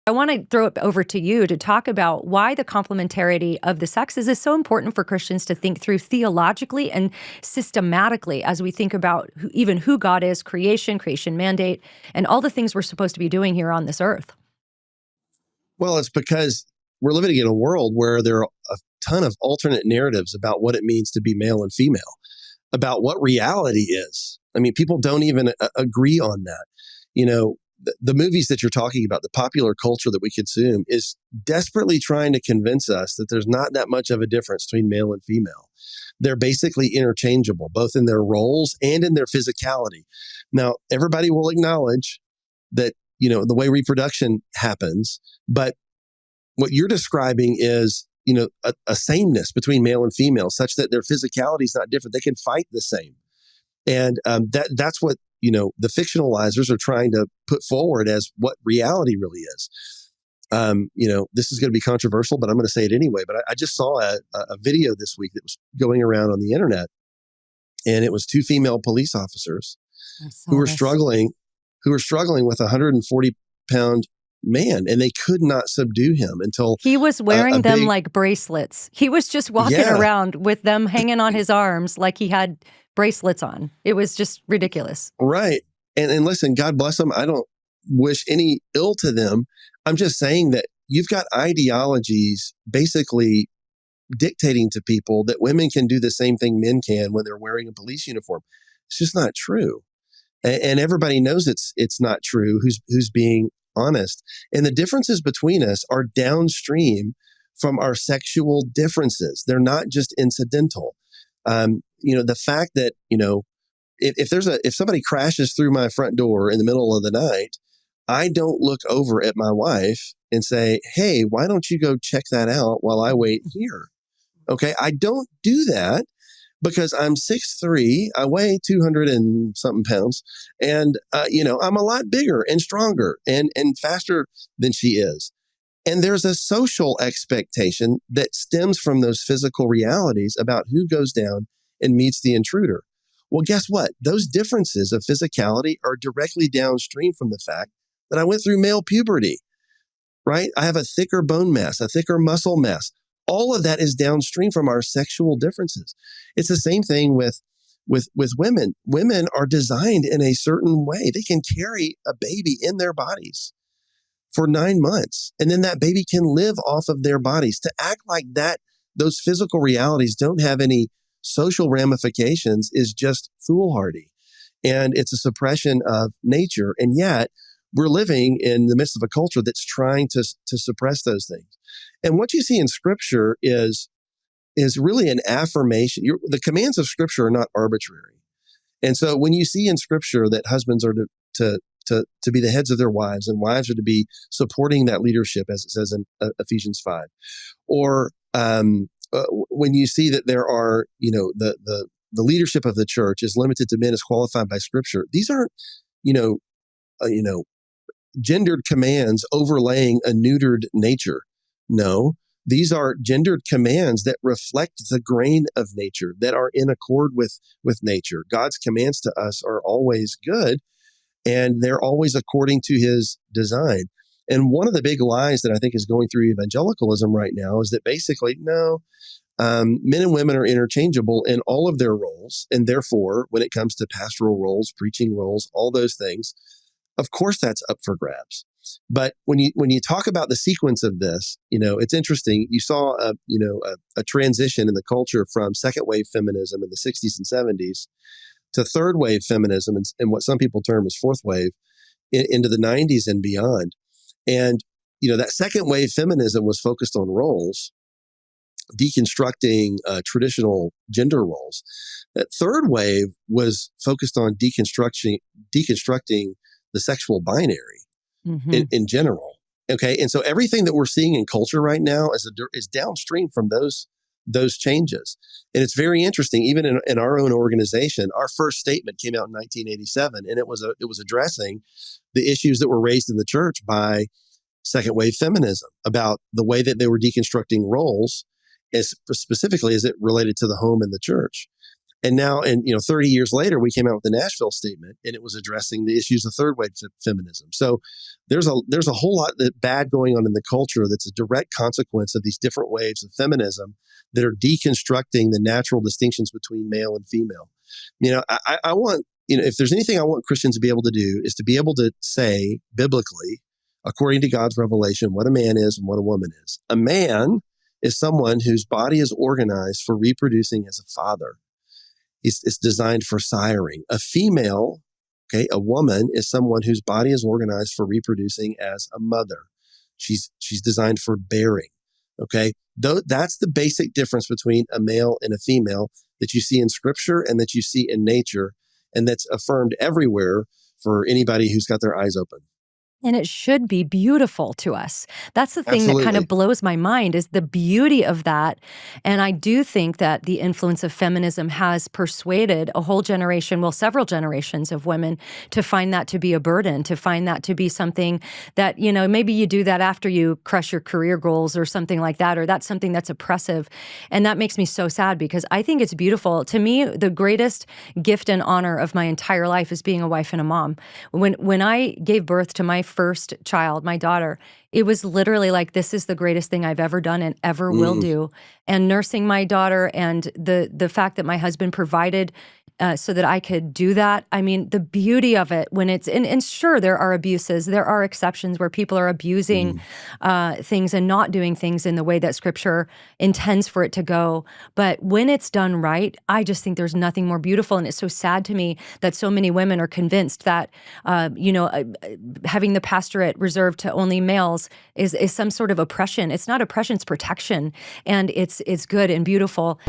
I want to throw it over to you to talk about why the complementarity of the sexes is so important for Christians to think through theologically and systematically as we think about even who God is, creation mandate, and all the things we're supposed to be doing here on this earth. Well, it's because we're living in a world where there are a ton of alternate narratives about what it means to be male and female, about what reality is. I mean, people don't even agree on that. You know, the movies that you're talking about, the popular culture that we consume, is desperately trying to convince us that there's not that much of a difference between male and female. They're basically interchangeable, both in their roles and in their physicality. Now, everybody will acknowledge that, you know, the way reproduction happens, but what you're describing is, you know, a sameness between male and female, such that their physicality is not different. They can fight the same. And that's what, you know, the fictionalizers are trying to put forward as what reality really is. You know, this is going to be controversial, but I'm going to say it anyway. But I just saw a video this week that was going around on the internet, and it was two female police officers who were struggling with a 140-pound man, and they could not subdue him until he was wearing them like bracelets. He was just walking around with them hanging on his arms like he had bracelets on. It was just ridiculous. Right. And listen, God bless them. I don't wish any ill to them. I'm just saying that you've got ideologies basically dictating to people that women can do the same thing men can when they're wearing a police uniform. It's just not true. And everybody knows it's not true who's being honest. And the differences between us are downstream from our sexual differences. They're not just incidental. You know, the fact that, you know, if somebody crashes through my front door in the middle of the night, I don't look over at my wife and say, hey, why don't you go check that out while I wait here? Okay. I don't do that because I'm 6'3", I weigh 200 and something pounds, and, you know, I'm a lot bigger and stronger and faster than she is. And there's a social expectation that stems from those physical realities about who goes down and meets the intruder. Well, guess what? Those differences of physicality are directly downstream from the fact that I went through male puberty, right? I have a thicker bone mass, a thicker muscle mass. All of that is downstream from our sexual differences. It's the same thing with women. Women are designed in a certain way. They can carry a baby in their bodies for 9 months, and then that baby can live off of their bodies. To act like that, those physical realities don't have any social ramifications is just foolhardy. And it's a suppression of nature. And yet we're living in the midst of a culture that's trying to suppress those things. And what you see in Scripture is really an affirmation. The commands of Scripture are not arbitrary. And so when you see in Scripture that husbands are to be the heads of their wives, and wives are to be supporting that leadership, as it says in Ephesians 5, or when you see that there are, you know, the leadership of the church is limited to men as qualified by Scripture. These aren't, gendered commands overlaying a neutered nature. No, these are gendered commands that reflect the grain of nature, that are in accord with nature. God's commands to us are always good, and they're always according to his design. And one of the big lies that I think is going through evangelicalism right now is that basically, no, men and women are interchangeable in all of their roles. And therefore, when it comes to pastoral roles, preaching roles, all those things, of course, that's up for grabs. But when you talk about the sequence of this, you know, it's interesting. You saw a transition in the culture from second wave feminism in the 60s and 70s to third wave feminism and what some people term as fourth wave into the 90s and beyond. And, you know, that second wave feminism was focused on roles, deconstructing traditional gender roles. That third wave was focused on deconstructing the sexual binary in general. Okay. And so everything that we're seeing in culture right now is downstream from those changes. And it's very interesting, even in our own organization, our first statement came out in 1987, and it was addressing the issues that were raised in the church by second wave feminism about the way that they were deconstructing roles, specifically as it related to the home and the church. And now, and 30 years later, we came out with the Nashville Statement, and it was addressing the issues of third wave feminism. So there's a whole lot that bad going on in the culture that's a direct consequence of these different waves of feminism that are deconstructing the natural distinctions between male and female. I want, if there's anything I want Christians to be able to do, is to be able to say biblically, according to God's revelation, what a man is and what a woman is. A man is someone whose body is organized for reproducing as a father. It's designed for siring. A female, a woman, is someone whose body is organized for reproducing as a mother. She's designed for bearing. That's the basic difference between a male and a female that you see in Scripture and that you see in nature, and that's affirmed everywhere for anybody who's got their eyes open. And it should be beautiful to us. That's the thing that kind of blows my mind, is the beauty of that. And I do think that the influence of feminism has persuaded a whole generation, well, several generations of women, to find that to be a burden, to find that to be something that, maybe you do that after you crush your career goals or something like that, or that's something that's oppressive. And that makes me so sad, because I think it's beautiful. To me, the greatest gift and honor of my entire life is being a wife and a mom. When I gave birth to my first child, my daughter, it was literally like, this is the greatest thing I've ever done and ever will do. And nursing my daughter, and the fact that my husband provided so that I could do that. I mean, the beauty of it when it's, and sure, there are abuses, there are exceptions where people are abusing things and not doing things in the way that Scripture intends for it to go. But when it's done right, I just think there's nothing more beautiful. And it's so sad to me that so many women are convinced that, having the pastorate reserved to only males is some sort of oppression. It's not oppression, it's protection. And it's good and beautiful.